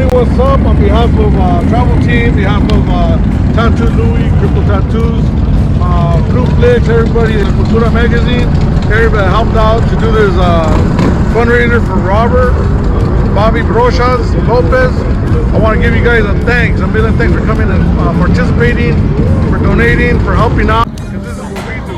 everybody, what's up? On behalf of Travel Team, on behalf of Tattoo Louis, Cripple Tattoos, Blue Flicks, everybody in Cultura Magazine, everybody that helped out to do this fundraiser for Robert, Bobby Brochas, Lopez. I want to give you guys a million thanks for coming and participating, for donating, for helping out. Because this is what we do.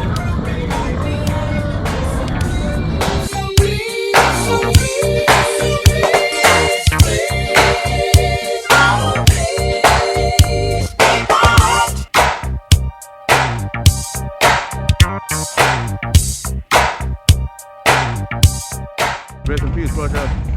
Rest in peace, Brochas.